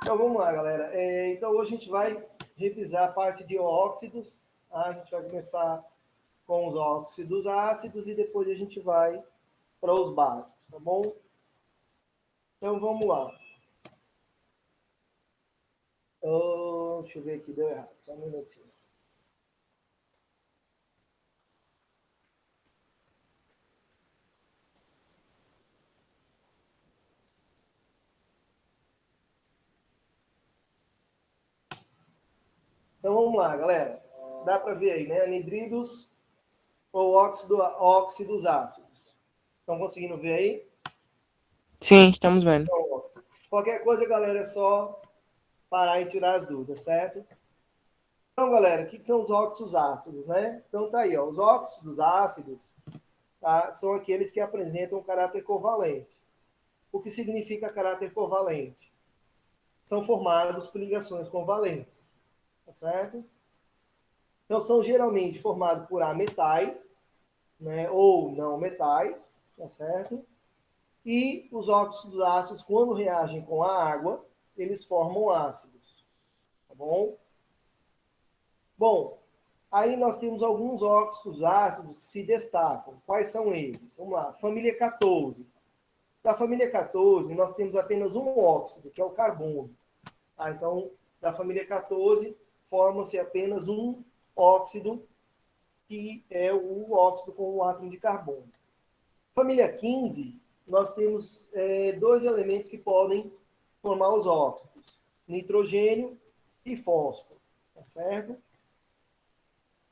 Então vamos lá, galera. Então hoje a gente vai revisar a parte de óxidos. Tá? A gente vai começar com os óxidos ácidos e depois a gente vai para os básicos, tá bom? Então vamos lá. Deixa eu ver aqui, deu errado, só um minutinho. Então vamos lá, galera. Dá para ver aí, né? Anidridos ou óxidos ácidos. Estão conseguindo ver aí? Sim, estamos vendo. Então, qualquer coisa, galera, é só parar e tirar as dúvidas, certo? Então, galera, o que são os óxidos ácidos, né? Então tá aí, ó, os óxidos ácidos, tá, são aqueles que apresentam caráter covalente. O que significa caráter covalente? São formados por ligações covalentes, tá certo? Então são geralmente formados por ametais, né, ou não metais, tá certo? E os óxidos ácidos, quando reagem com a água, eles formam ácidos, tá bom? Bom, aí nós temos alguns óxidos ácidos que se destacam. Quais são eles? Vamos lá, família 14. Da família 14, nós temos apenas um óxido, que é o carbono. Ah, então, da família 14, forma-se apenas um óxido, que é o óxido com o átomo de carbono. Família 15, nós temos dois elementos que podem formar os óxidos: nitrogênio e fósforo, tá certo?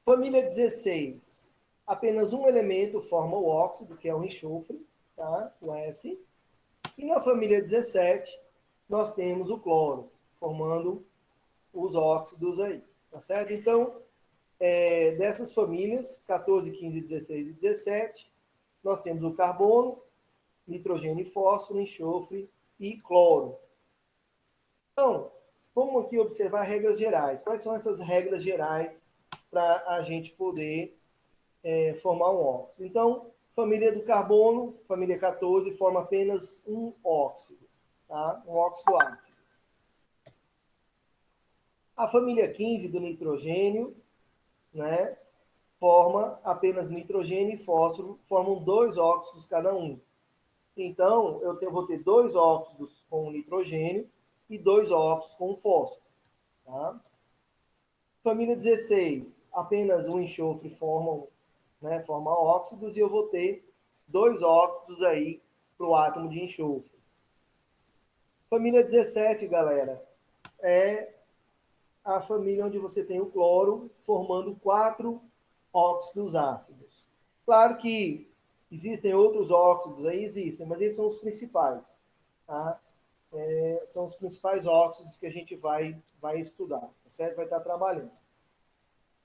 Família 16, apenas um elemento forma o óxido, que é o enxofre, tá? O S. E na família 17, nós temos o cloro, formando os óxidos aí, tá certo? Então, dessas famílias, 14, 15, 16 e 17, nós temos o carbono, nitrogênio e fósforo, enxofre e cloro. Então, vamos aqui observar regras gerais. Quais são essas regras gerais para a gente poder formar um óxido? Então, família do carbono, família 14, forma apenas um óxido, tá? Um óxido ácido. A família 15 do nitrogênio, né, forma apenas nitrogênio e fósforo, formam dois óxidos cada um. Então, vou ter dois óxidos com nitrogênio e dois óxidos com fósforo. Tá? Família 16, apenas um enxofre forma óxidos, e eu vou ter dois óxidos aí para o átomo de enxofre. Família 17, galera, é a família onde você tem o cloro formando 4 óxidos ácidos. Claro que existem outros óxidos aí, existem, mas esses são os principais. Tá? São os principais óxidos que a gente vai estudar, tá certo? Vai estar trabalhando.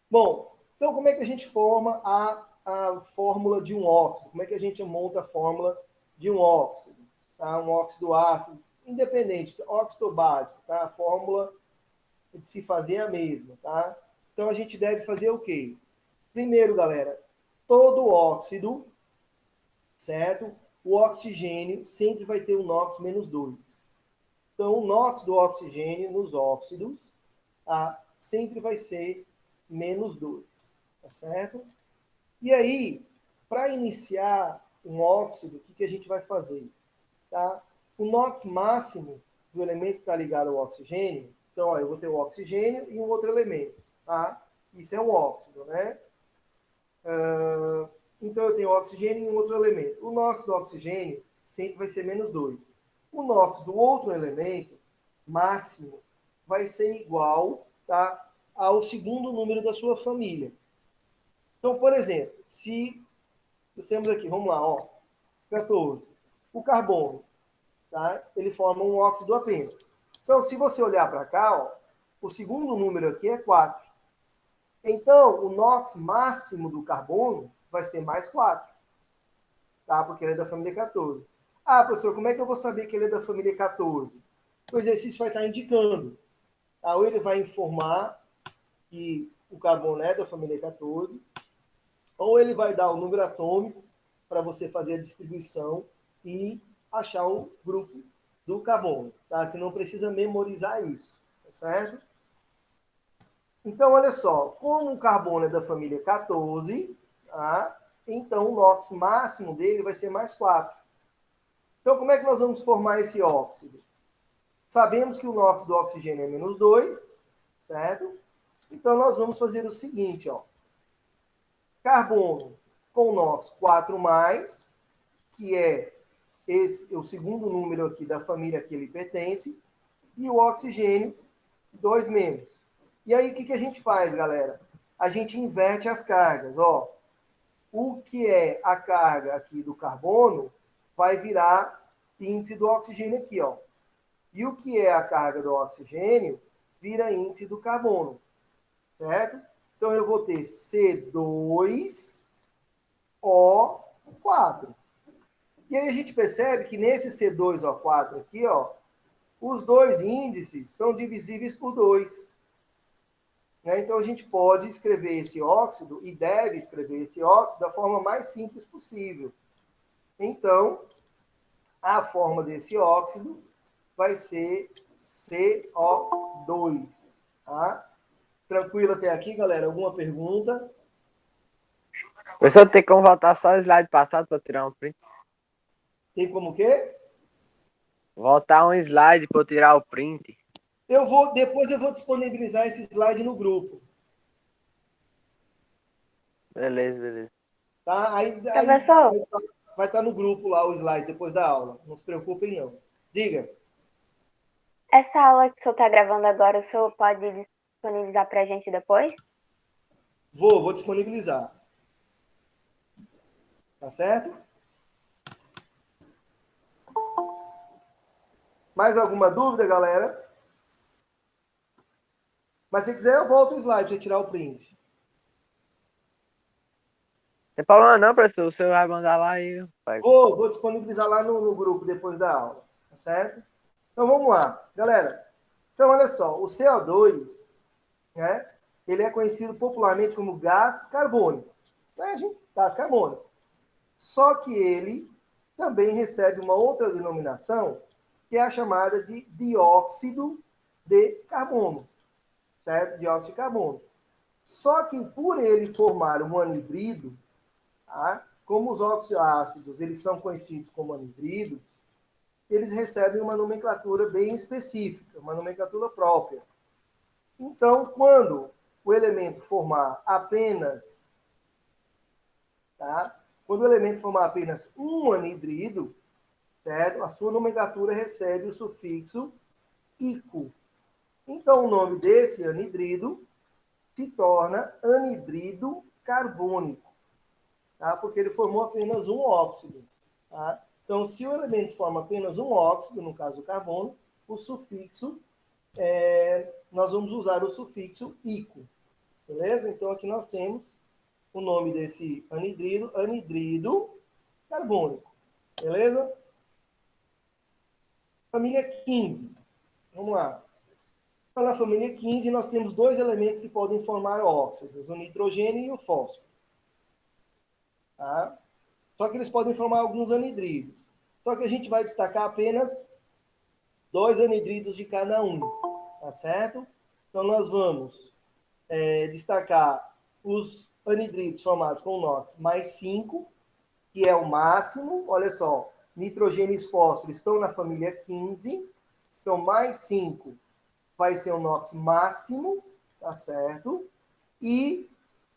Bom, então como é que a gente forma a fórmula de um óxido? Como é que a gente monta a fórmula de um óxido? Tá? Um óxido ácido, independente, óxido básico, tá? A fórmula de se fazer é a mesma, tá? Então a gente deve fazer o quê? Primeiro, galera, todo óxido, certo? O oxigênio sempre vai ter o NOx menos 2. Então, o NOx do oxigênio nos óxidos, tá? Sempre vai ser menos 2, tá certo? E aí, para iniciar um óxido, o que a gente vai fazer? Tá? O NOx máximo do elemento que está ligado ao oxigênio, então, ó, eu vou ter o oxigênio e um outro elemento, tá? Isso é um óxido, né? Então, eu tenho oxigênio e um outro elemento. O NOx do oxigênio sempre vai ser menos 2. O NOx do outro elemento, máximo, vai ser igual, tá, ao segundo número da sua família. Então, por exemplo, se nós temos aqui, vamos lá, ó, 14. O carbono, tá? Ele forma um óxido apenas. Então, se você olhar para cá, ó, o segundo número aqui é 4. Então, o NOx máximo do carbono vai ser mais 4, tá? Porque ele é da família 14. Ah, professor, como é que eu vou saber que ele é da família 14? O exercício vai estar indicando. Tá? Ou ele vai informar que o carbono é da família 14, ou ele vai dar o número atômico para você fazer a distribuição e achar o grupo do carbono, tá? Você não precisa memorizar isso, tá certo? Então, olha só, como o carbono é da família 14, tá? Então o NOx máximo dele vai ser mais 4. Então, como é que nós vamos formar esse óxido? Sabemos que o NOx do oxigênio é menos 2, certo? Então, nós vamos fazer o seguinte, ó. Carbono com NOx 4+, que é o segundo número aqui da família que ele pertence, e o oxigênio 2-. E aí, o que a gente faz, galera? A gente inverte as cargas, ó. O que é a carga aqui do carbono vai virar índice do oxigênio aqui, ó. E o que é a carga do oxigênio vira índice do carbono, certo? Então, eu vou ter C2O4. E aí a gente percebe que nesse C2O4 aqui, ó, os dois índices são divisíveis por 2. Né? Então, a gente pode escrever esse óxido, e deve escrever esse óxido da forma mais simples possível. Então, a forma desse óxido vai ser CO2. Tá? Tranquilo até aqui, galera? Alguma pergunta? Professor, tem como voltar só o slide passado para tirar um print? Tem como o quê? Voltar um slide para tirar o print. Depois eu vou disponibilizar esse slide no grupo. Beleza, beleza. Tá? Aí Professor, vai estar no grupo lá o slide depois da aula. Não se preocupem, não. Diga. essa aula que o senhor está gravando agora, o senhor pode disponibilizar para a gente depois? Vou disponibilizar. Tá certo? Mais alguma dúvida, galera? Mas se quiser, eu volto o slide para tirar o print. Tem problema não, professor. O senhor vai mandar lá e eu pego. Vou disponibilizar lá no grupo depois da aula. Tá certo? Então vamos lá, galera. Então, olha só, o CO2, né? Ele é conhecido popularmente como gás carbônico. Né, gente? Gás carbônico. Só que ele também recebe uma outra denominação, que é a chamada de dióxido de carbono. Certo? Dióxido de carbono. Só que por ele formar um anidrido, tá? Como os oxoácidos eles são conhecidos como anidridos, eles recebem uma nomenclatura bem específica, uma nomenclatura própria. Então, quando o elemento formar apenas, tá? Quando o elemento formar apenas um anidrido, certo? A sua nomenclatura recebe o sufixo ico. Então, o nome desse anidrido se torna anidrido carbônico, tá? Porque ele formou apenas um óxido. Tá? Então, se o elemento forma apenas um óxido, no caso o carbono, o sufixo, nós vamos usar o sufixo ico. Beleza? Então, aqui nós temos o nome desse anidrido, anidrido carbônico. Beleza? Família 15. Vamos lá. Então, na família 15, nós temos dois elementos que podem formar óxidos, o nitrogênio e o fósforo. Tá? Só que eles podem formar alguns anidridos. Só que a gente vai destacar apenas 2 anidridos de cada um. Tá certo? Então, nós vamos destacar os anidridos formados com NOx mais 5, que é o máximo. Olha só, nitrogênio e fósforo estão na família 15. Então, mais 5 vai ser o NOx máximo, tá certo? E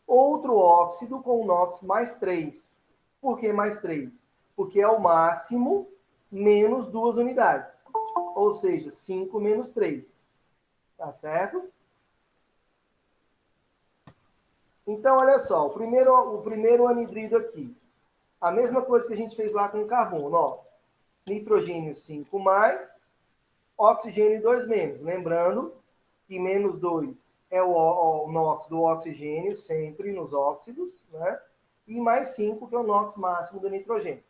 outro óxido com o NOx mais 3. Por que mais 3? Porque é o máximo menos 2 unidades. Ou seja, 5 menos 3. Tá certo? Então, olha só, o primeiro anidrido aqui. A mesma coisa que a gente fez lá com o carbono, ó. Nitrogênio 5 mais, oxigênio 2 menos. Lembrando que menos 2 é o NOx do oxigênio, sempre nos óxidos, né? E mais 5, que é o NOx máximo do nitrogênio.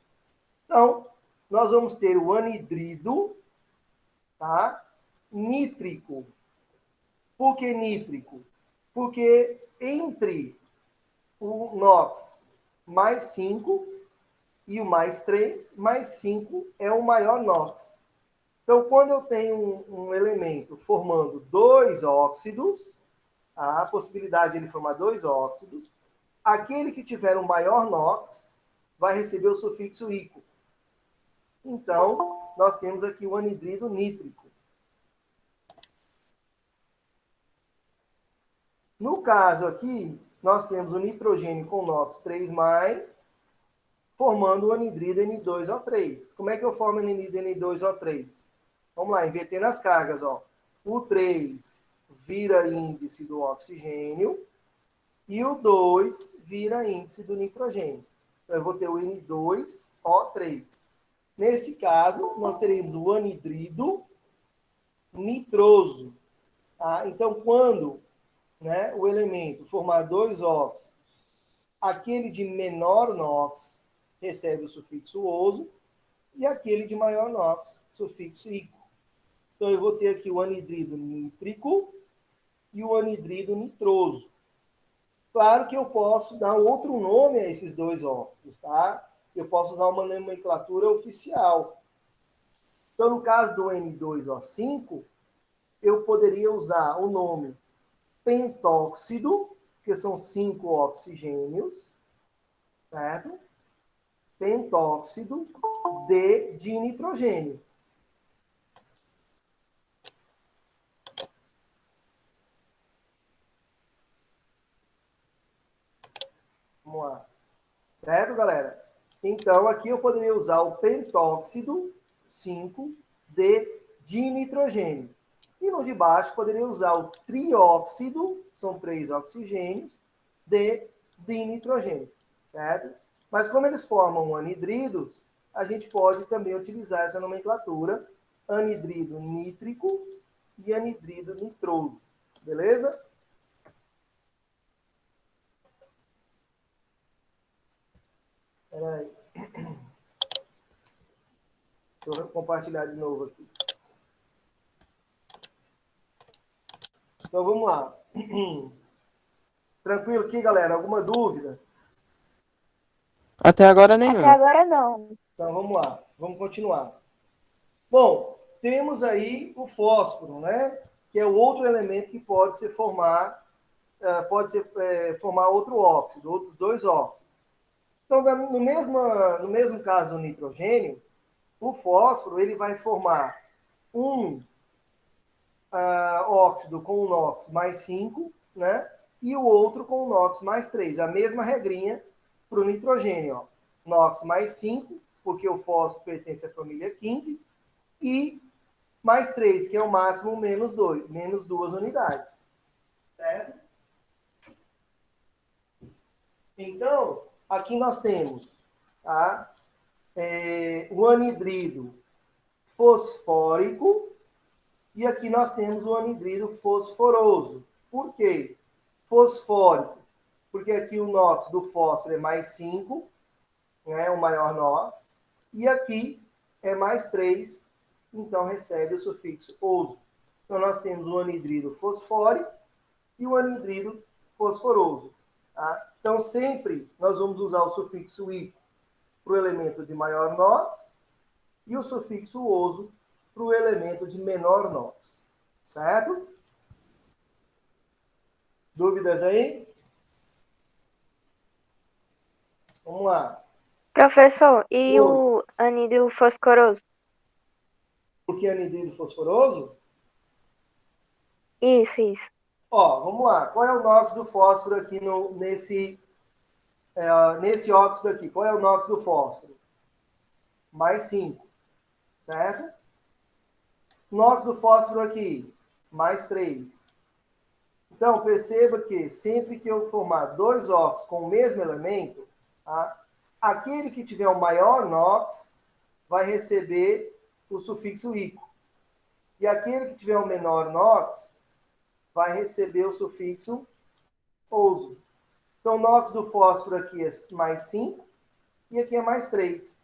Então, nós vamos ter o anidrido, tá? Nítrico. Por que nítrico? Porque entre o NOx mais 5 e o mais 3, mais 5 é o maior NOx. Então, quando eu tenho um elemento formando dois óxidos, a possibilidade de ele formar dois óxidos, aquele que tiver um maior NOx vai receber o sufixo ico. Então, nós temos aqui o anidrido nítrico. No caso aqui, nós temos o nitrogênio com NOx 3+, formando o anidrido N2O3. Como é que eu formo o anidrido N2O3? Vamos lá, invertendo as cargas. Ó. O 3 vira índice do oxigênio e o 2 vira índice do nitrogênio. Então, eu vou ter o N2O3. Nesse caso, nós teremos o anidrido nitroso. Tá? Então, quando o elemento formar dois óxidos, aquele de menor NOx recebe o sufixo oso e aquele de maior NOx, sufixo ico. Então, eu vou ter aqui o anidrido nítrico e o anidrido nitroso. Claro que eu posso dar um outro nome a esses dois óxidos, tá? Eu posso usar uma nomenclatura oficial. Então, no caso do N2O5, eu poderia usar o nome pentóxido, que são 5 oxigênios, certo? Pentóxido de nitrogênio. Vamos lá. Certo, galera? Então, aqui eu poderia usar o pentóxido 5 de nitrogênio. E no de baixo, poderia usar o trióxido, são 3 oxigênios, de nitrogênio. Certo? Mas como eles formam anidridos, a gente pode também utilizar essa nomenclatura, anidrido nítrico e anidrido nitroso. Beleza? Espera aí. Deixa eu compartilhar de novo aqui. Então, vamos lá. Tranquilo aqui, galera? Alguma dúvida? Até agora Até nenhuma. agora não. Então, vamos lá. Vamos continuar. Bom, temos aí o fósforo, né? Que é o outro elemento que pode se formar, formar outro óxido, outros dois óxidos. Então, no mesmo caso do nitrogênio, o fósforo ele vai formar um óxido com o NOx mais 5, né? E o outro com o NOx mais 3. A mesma regrinha para o nitrogênio. Ó. NOx mais 5, porque o fósforo pertence à família 15, e mais 3, que é o máximo menos 2, menos 2 unidades. Certo? Então, aqui nós temos tá? O anidrido fosfórico e aqui nós temos o anidrido fosforoso. Por quê? Fosfórico, porque aqui o NOx do fósforo é mais 5, né, o maior NOx, e aqui é mais 3, então recebe o sufixo oso. Então nós temos o anidrido fosfórico e o anidrido fosforoso. Tá? Então sempre nós vamos usar o sufixo ico para o elemento de maior NOx e o sufixo oso para o elemento de menor NOx. Certo? Dúvidas aí? Vamos lá. Professor, e Oi. o anidro fosforoso? Por que anidrido fosforoso? Isso. Ó, vamos lá. Qual é o NOx do fósforo aqui nesse óxido aqui? Qual é o NOx do fósforo? Mais 5. Certo? NOx do fósforo aqui? Mais 3. Então, perceba que sempre que eu formar dois óxidos com o mesmo elemento, tá? Aquele que tiver o maior NOx vai receber o sufixo ico. E aquele que tiver o menor NOx vai receber o sufixo oso. Então, o NOx do fósforo aqui é mais 5 e aqui é mais 3.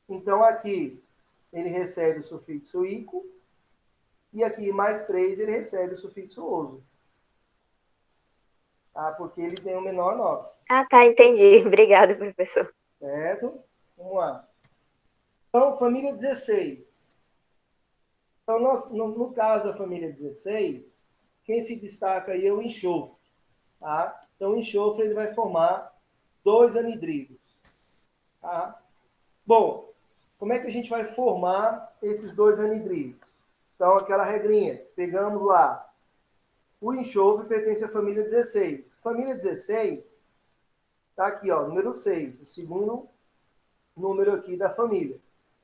Então, aqui ele recebe o sufixo ico e aqui mais 3 ele recebe o sufixo oso. Tá? Porque ele tem o menor NOx. Ah, tá, entendi. Obrigada, professor. Certo? Vamos lá. Então, família 16. Então, no caso da família 16, quem se destaca aí é o enxofre. Tá? Então, o enxofre ele vai formar 2 anidridos. Tá? Bom, como é que a gente vai formar esses 2 anidridos? Então, aquela regrinha, pegamos lá. O enxofre pertence à família 16. Família 16 está aqui, ó, número 6, o segundo número aqui da família.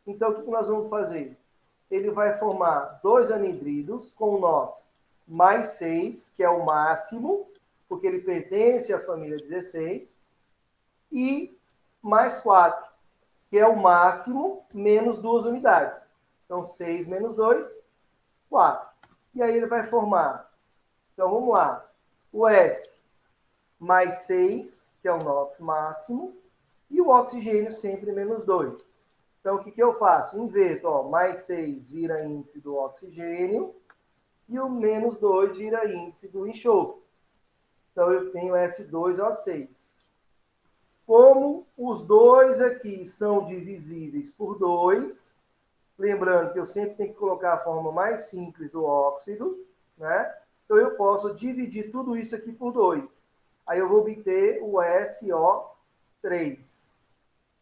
Então, o que nós vamos fazer? Ele vai formar 2 anidridos com o NOx mais 6, que é o máximo, porque ele pertence à família 16, e mais 4, que é o máximo, menos 2 unidades. Então, 6 menos 2, 4. E aí ele vai formar, então vamos lá, o S mais 6, que é o NOx máximo, e o oxigênio sempre menos 2. Então, o que eu faço? Inverto, ó, mais 6 vira índice do oxigênio e o menos 2 vira índice do enxofre. Então, eu tenho S2O6. Como os dois aqui são divisíveis por 2, lembrando que eu sempre tenho que colocar a forma mais simples do óxido, né? Então, eu posso dividir tudo isso aqui por 2. Aí eu vou obter o SO3,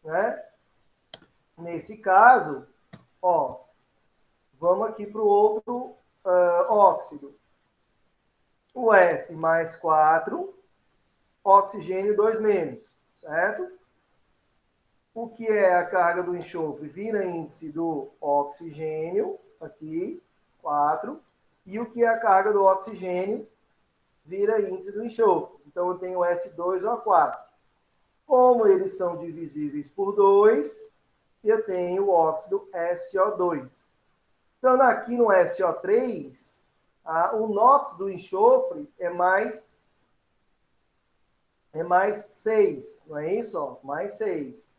né? Nesse caso, ó, vamos aqui para o outro óxido. O S mais 4, oxigênio 2 menos, certo? O que é a carga do enxofre? Vira índice do oxigênio, aqui, 4. E o que é a carga do oxigênio? Vira índice do enxofre. Então, eu tenho S2O4. Como eles são divisíveis por 2, eu tenho o óxido SO2. Então, aqui no SO3, o NOx do enxofre é mais 6, não é isso? Ó, mais 6.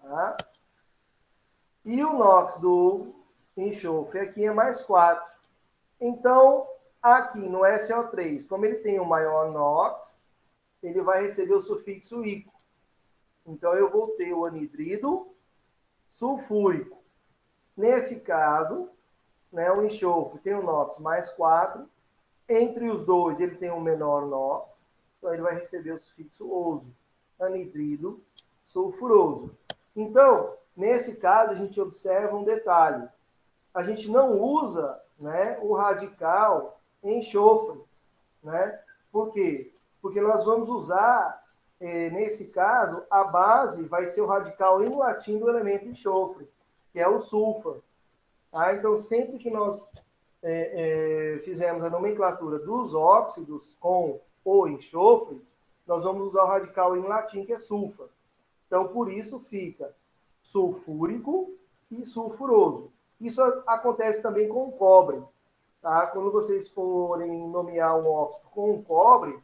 Tá? E o NOx do enxofre aqui é mais 4. Então, aqui no SO3, como ele tem o maior NOx, ele vai receber o sufixo ico. Então, eu vou ter o anidrido sulfúrico. Nesse caso, né, o enxofre tem o NOx mais 4. Entre os dois, ele tem um menor NOx. Então, ele vai receber o sufixo oso, anidrido sulfuroso. Então, nesse caso, a gente observa um detalhe. A gente não usa, né, o radical enxofre. Né? Por quê? Porque nós vamos usar, nesse caso, a base vai ser o radical em latim do elemento enxofre, que é o sulfur. Tá? Então, sempre que nós fizermos a nomenclatura dos óxidos com o enxofre, nós vamos usar o radical em latim, que é sulfur. Então, por isso fica sulfúrico e sulfuroso. Isso acontece também com o cobre. Tá? Quando vocês forem nomear um óxido com o cobre,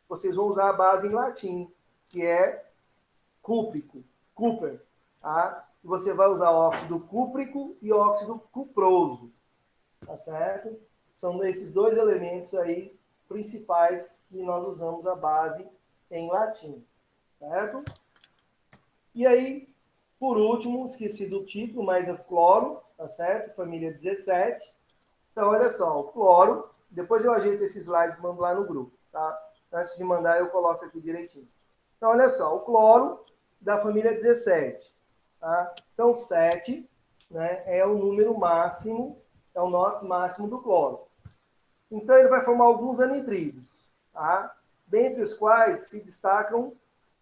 vocês vão usar a base em latim, que é cúprico, cooper. Tá? Você vai usar óxido cúprico e óxido cuproso. Tá certo? São esses 2 elementos aí principais que nós usamos a base em latim. Certo? E aí, por último, esqueci do título, mas é cloro, tá certo? Família 17. Então, olha só, o cloro, depois eu ajeito esse slide e mando lá no grupo, tá? Antes de mandar, eu coloco aqui direitinho. Então, olha só, o cloro da família 17. Tá? Então, 7, né, é o número máximo, é o NOx máximo do cloro. Então, ele vai formar alguns anidridos, tá? Dentre os quais se destacam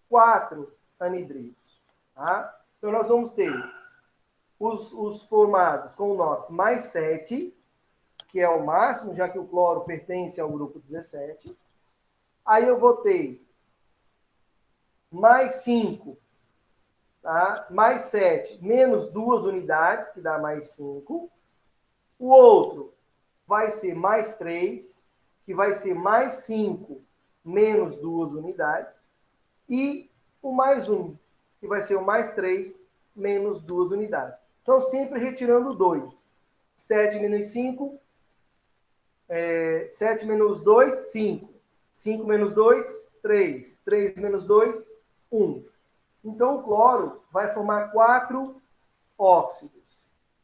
4 anidridos. Tá? Então, nós vamos ter os formados com o NOx mais 7, que é o máximo, já que o cloro pertence ao grupo 17. Aí eu vou ter mais 5, tá? Mais 7, menos 2 unidades, que dá mais 5. O outro vai ser mais 3, que vai ser mais 5, menos 2 unidades. E o mais 1, que vai ser o mais 3, menos 2 unidades. Então, sempre retirando 2. 7 menos 5, 7 menos 2, 5. 5 menos 2, 3. 3 menos 2, 1. Então, o cloro vai formar 4 óxidos.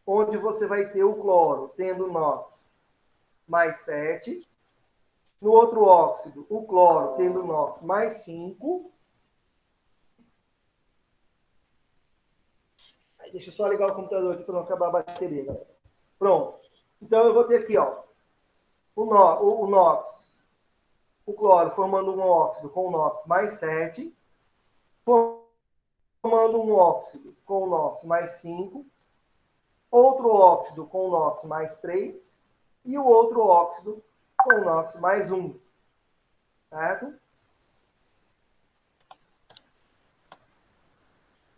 onde você vai ter o cloro tendo NOx mais 7. No outro óxido, o cloro tendo NOx mais 5. Aí, deixa eu só ligar o computador aqui para não acabar a bateria, galera. Pronto. Então, eu vou ter aqui, ó, o NOx, o cloro formando um óxido com o NOx mais 7, formando um óxido com o NOx mais 5, outro óxido com o NOx mais 3 e o outro óxido com o NOx mais 1. Certo?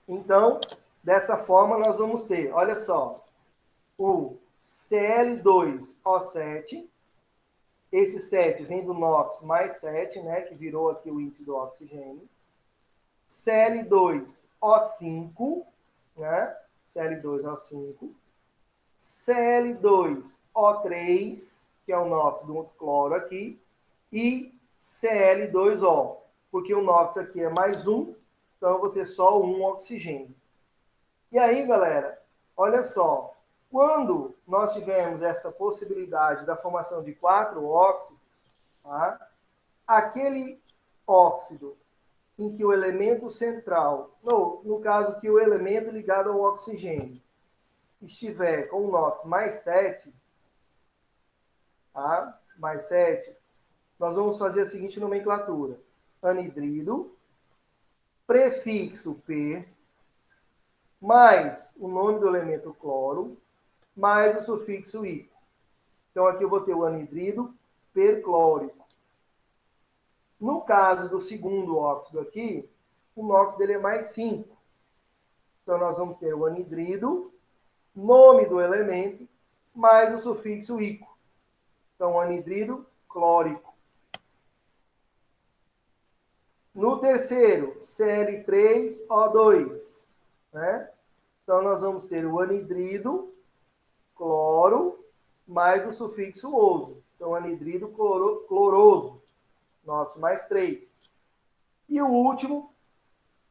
Então, dessa forma, nós vamos ter, olha só, o Cl2O7. Esse 7 vem do NOx mais 7, né, que virou aqui o índice do oxigênio. Cl2O5, né? Cl2O5. Cl2O3, que é o NOx do cloro aqui. E Cl2O, porque o NOx aqui é mais 1, então eu vou ter só um oxigênio. E aí, galera, olha só. Quando nós tivermos essa possibilidade da formação de 4 óxidos, tá? Aquele óxido em que o elemento central, no caso que o elemento ligado ao oxigênio, estiver com o NOx mais 7, tá? Mais 7, nós vamos fazer a seguinte nomenclatura. Anidrido, prefixo P, mais o nome do elemento cloro, mais o sufixo I. Então, aqui eu vou ter o anidrido perclórico. No caso do segundo óxido aqui, o NOx dele é mais 5. Então, nós vamos ter o anidrido, nome do elemento, mais o sufixo ico. Então, anidrido clórico. No terceiro, Cl3O2. Né? Então, nós vamos ter o anidrido cloro, mais o sufixo oso. Então, anidrido cloroso. NOx mais 3. E o último,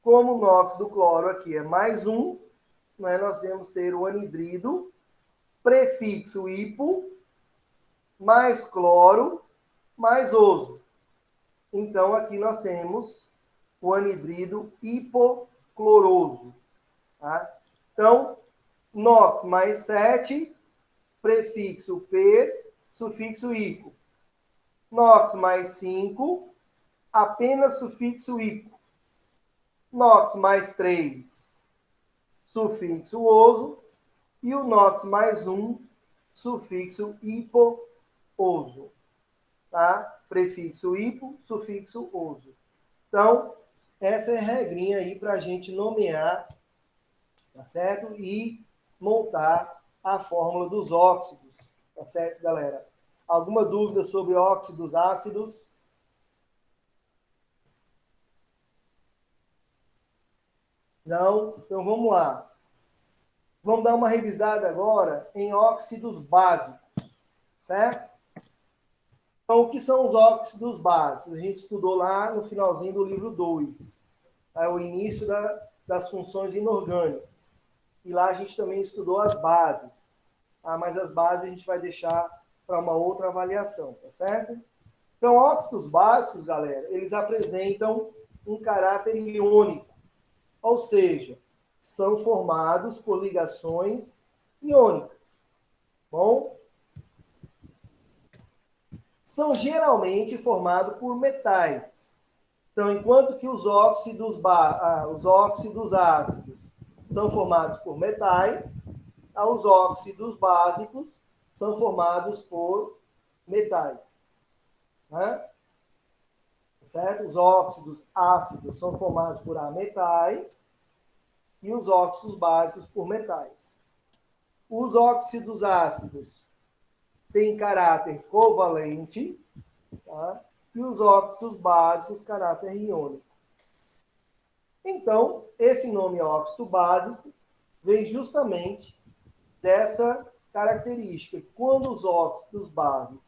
como o NOx do cloro aqui é mais 1, né, nós temos ter o anidrido, prefixo hipo, mais cloro, mais oso. Então, aqui nós temos o anidrido hipocloroso. Tá? Então, NOx mais 7, prefixo P, sufixo hipo. NOx mais 5, apenas sufixo hipo. NOx mais 3, sufixo oso. E o NOx mais 1, sufixo hipooso. Tá? Prefixo hipo, sufixo oso. Então, essa é a regrinha aí para a gente nomear, tá certo? E montar a fórmula dos óxidos. Tá certo, galera? Alguma dúvida sobre óxidos ácidos? Não? Então vamos lá. Vamos dar uma revisada agora em óxidos básicos, certo? Então, o que são os óxidos básicos? A gente estudou lá no finalzinho do livro 2, tá? O início das funções inorgânicas. E lá a gente também estudou as bases, tá? Mas as bases a gente vai deixar para uma outra avaliação, tá certo? Então, óxidos básicos, galera, eles apresentam um caráter iônico, ou seja, são formados por ligações iônicas. Bom? São geralmente formados por metais. Então, enquanto que os óxidos ácidos são formados por metais, os óxidos básicos são formados por metais. Né? Certo? Os óxidos ácidos são formados por ametais e os óxidos básicos por metais. Os óxidos ácidos têm caráter covalente, tá? E os óxidos básicos, caráter iônico. Então, esse nome óxido básico vem justamente dessa característica. Quando os óxidos básicos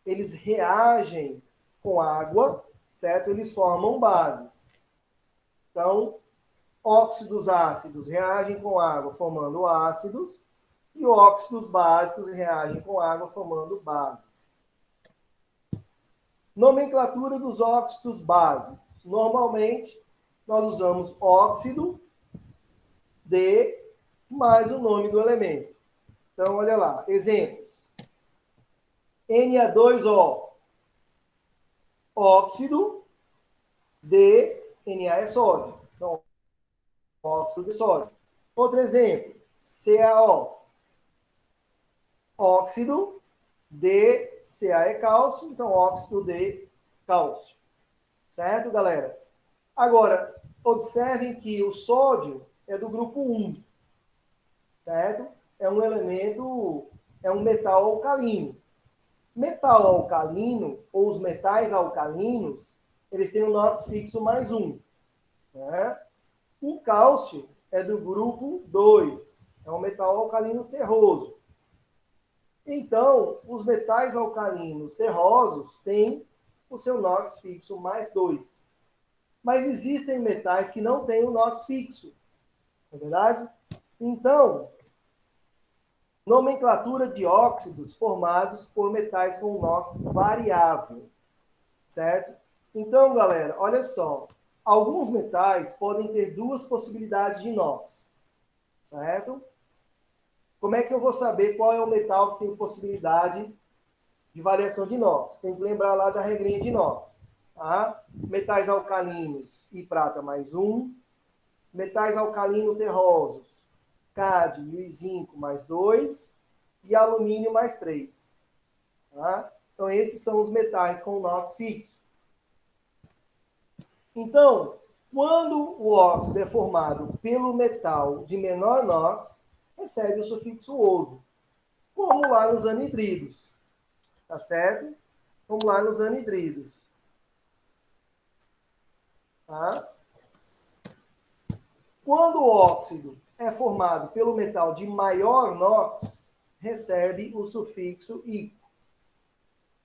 eles reagem com água, certo? Eles formam bases. Então, óxidos ácidos reagem com água formando ácidos e óxidos básicos reagem com água formando bases. Nomenclatura dos óxidos básicos. Normalmente, nós usamos óxido de mais o nome do elemento. Então, olha lá, exemplos. Na2O, óxido de Na é sódio. Então, óxido de sódio. Outro exemplo, CaO, óxido de Ca é cálcio, então óxido de cálcio. Certo, galera? Agora, observem que o sódio é do grupo 1, certo? É um elemento, é um metal alcalino. Metal alcalino, ou os metais alcalinos, eles têm um NOx fixo mais 1. Né? O cálcio é do grupo 2, é um metal alcalino terroso. Então, os metais alcalinos terrosos têm o seu NOx fixo mais 2. Mas existem metais que não têm o NOx fixo, não é verdade? Então, nomenclatura de óxidos formados por metais com NOx variável, certo? Então, galera, olha só. Alguns metais podem ter duas possibilidades de NOx, certo? Como é que eu vou saber qual é o metal que tem possibilidade de variação de NOx? Tem que lembrar lá da regrinha de NOx. Tá? Metais alcalinos e prata mais 1. Metais alcalinos terrosos, cádmio e zinco mais 2. E alumínio mais 3. Tá? Então, esses são os metais com NOx fixo. Então, quando o óxido é formado pelo metal de menor NOx, recebe o sufixo oso, como lá nos anidridos. Tá certo? Como lá nos anidridos. Tá? Quando o óxido é formado pelo metal de maior NOx, recebe o sufixo I.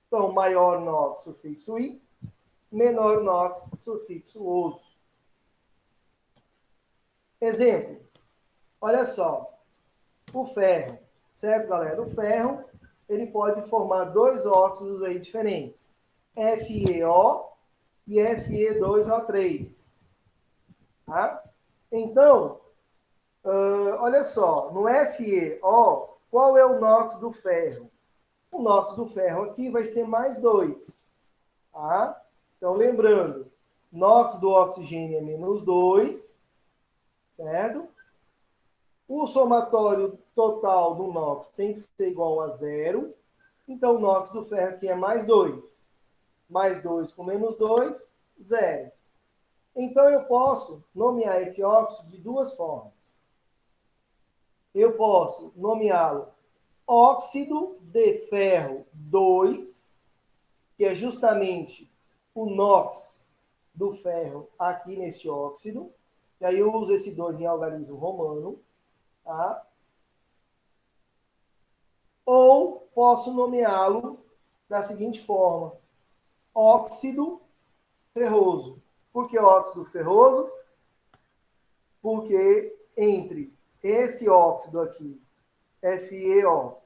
Então, maior NOx, sufixo I. Menor NOx, sufixo oso. Exemplo. Olha só. O ferro. Certo, galera? O ferro, ele pode formar dois óxidos aí diferentes. FeO e Fe2O3. Tá? Então, olha só, no FeO, qual é o NOx do ferro? O NOx do ferro aqui vai ser mais 2. Tá? Então, lembrando, NOx do oxigênio é menos 2, certo? O somatório total do NOx tem que ser igual a 0. Então, o NOx do ferro aqui é mais 2. Mais 2 com menos 2, 0. Então, eu posso nomear esse óxido de duas formas. Eu posso nomeá-lo óxido de ferro 2, que é justamente o NOx do ferro aqui neste óxido. E aí eu uso esse 2 em algarismo romano. Tá? Ou posso nomeá-lo da seguinte forma: óxido ferroso. Por que óxido ferroso? Porque entre esse óxido aqui, FeO,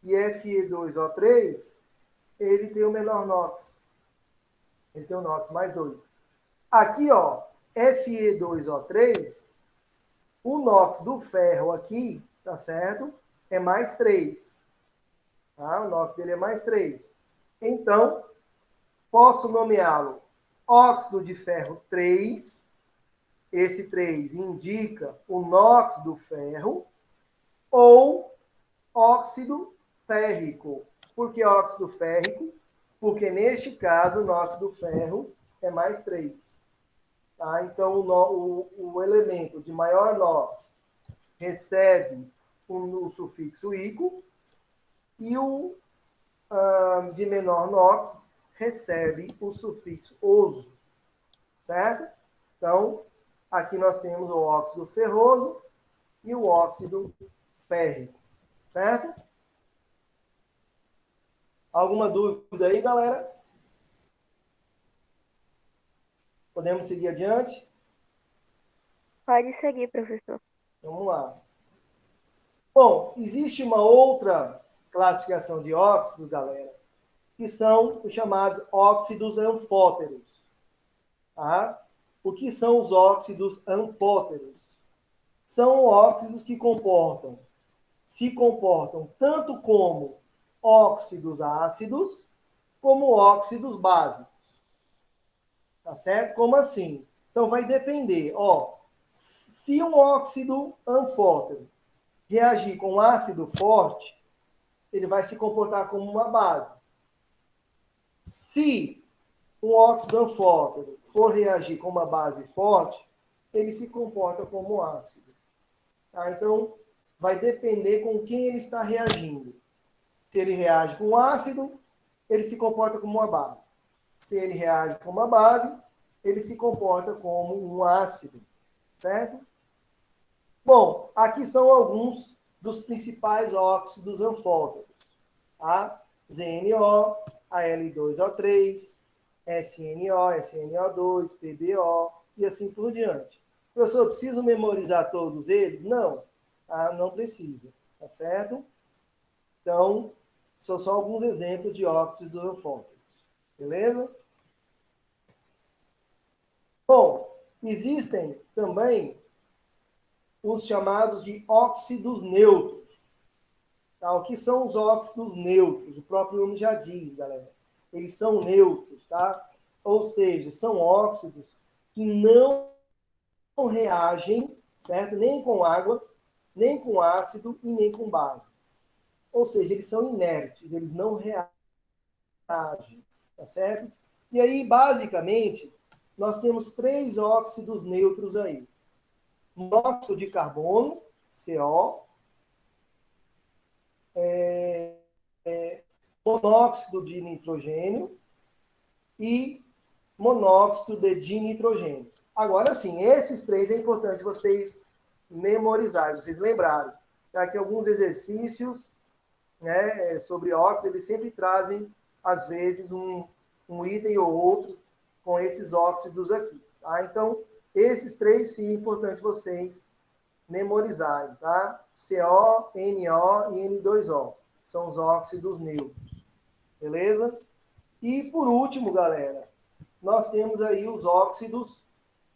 e Fe2O3, ele tem o menor NOx. Ele tem o NOx mais 2. Aqui, ó, Fe2O3, o NOx do ferro aqui, tá certo? É mais 3. Tá? O NOx dele é mais 3. Então, posso nomeá-lo óxido de ferro 3. Esse 3 indica o NOx do ferro. Ou óxido férrico. Por que óxido férrico? Porque, neste caso, o NOx do ferro é mais 3. Tá? Então, o elemento de maior NOx recebe o sufixo ico e o de menor NOx recebe o sufixo oso. Certo? Então, aqui nós temos o óxido ferroso e o óxido férrico. Certo? Alguma dúvida aí, galera? Podemos seguir adiante? Pode seguir, professor. Vamos lá. Bom, existe uma outra classificação de óxidos, galera, que são os chamados óxidos anfóteros. Tá? O que são os óxidos anfóteros? São óxidos que se comportam tanto como óxidos ácidos, como óxidos básicos. Tá certo? Como assim? Então vai depender. Ó, se um óxido anfótero reagir com ácido forte, ele vai se comportar como uma base. Se um óxido anfótero for reagir com uma base forte, ele se comporta como ácido. Tá? Então, vai depender com quem ele está reagindo. Se ele reage com ácido, ele se comporta como uma base. Se ele reage com uma base, ele se comporta como um ácido. Certo? Bom, aqui estão alguns dos principais óxidos anfóteros. Tá? ZNO, Al2O3, SNO, SNO2, PbO e assim por diante. Professor, preciso memorizar todos eles? Não, tá? Não precisa, tá certo? Então, são só alguns exemplos de óxidos anfóteros, beleza? Bom, existem também os chamados de óxidos neutros. Tá? O que são os óxidos neutros? O próprio nome já diz, galera. Eles são neutros, tá? Ou seja, são óxidos que não reagem, certo? Nem com água, nem com ácido e nem com base. Ou seja, eles são inertes, eles não reagem, tá certo? E aí, basicamente, nós temos 3 óxidos neutros aí. Monóxido de carbono, CO, monóxido de nitrogênio e monóxido de dinitrogênio. Agora sim, esses 3 é importante vocês memorizarem, vocês lembrarem. Tá? Que alguns exercícios, né, sobre óxidos, eles sempre trazem, às vezes, um item ou outro com esses óxidos aqui. Tá? Então, esses 3, sim, é importante vocês memorizarem. Tá? CO, NO e N2O. São os óxidos neutros. Beleza? E, por último, galera, nós temos aí os óxidos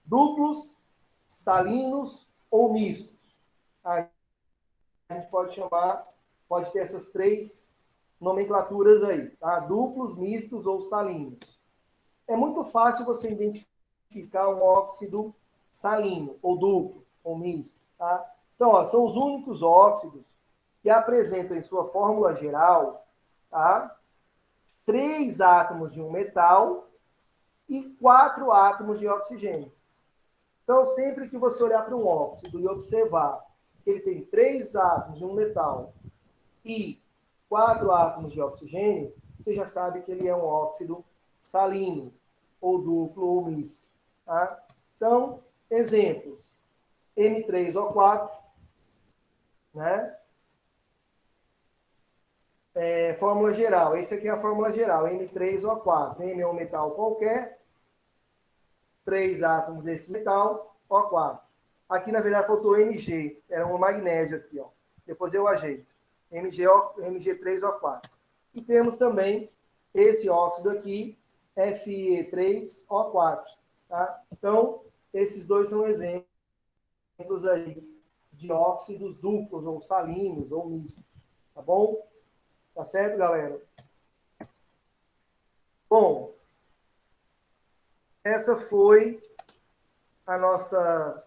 duplos, salinos ou mistos. A gente pode ter essas 3 nomenclaturas aí, tá? Duplos, mistos ou salinos. É muito fácil você identificar um óxido salino, ou duplo, ou misto, tá? Então, ó, são os únicos óxidos que apresentam em sua fórmula geral, tá? 3 átomos de um metal e 4 átomos de oxigênio. Então, sempre que você olhar para um óxido e observar que ele tem 3 átomos de um metal e 4 átomos de oxigênio, você já sabe que ele é um óxido salino, ou duplo, ou misto. Tá? Então, exemplos. M3O4, né? Fórmula geral. Esse aqui é a fórmula geral, M3O4. M é um metal qualquer, 3 átomos desse metal, O4. Aqui, na verdade, faltou Mg, era um magnésio aqui, ó. Depois eu ajeito. Mg3O4. E temos também esse óxido aqui, Fe3O4. Tá? Então, esses 2 são exemplos aí de óxidos duplos, ou salinos, ou mistos. Tá bom? Tá certo, galera? Bom, essa foi a nossa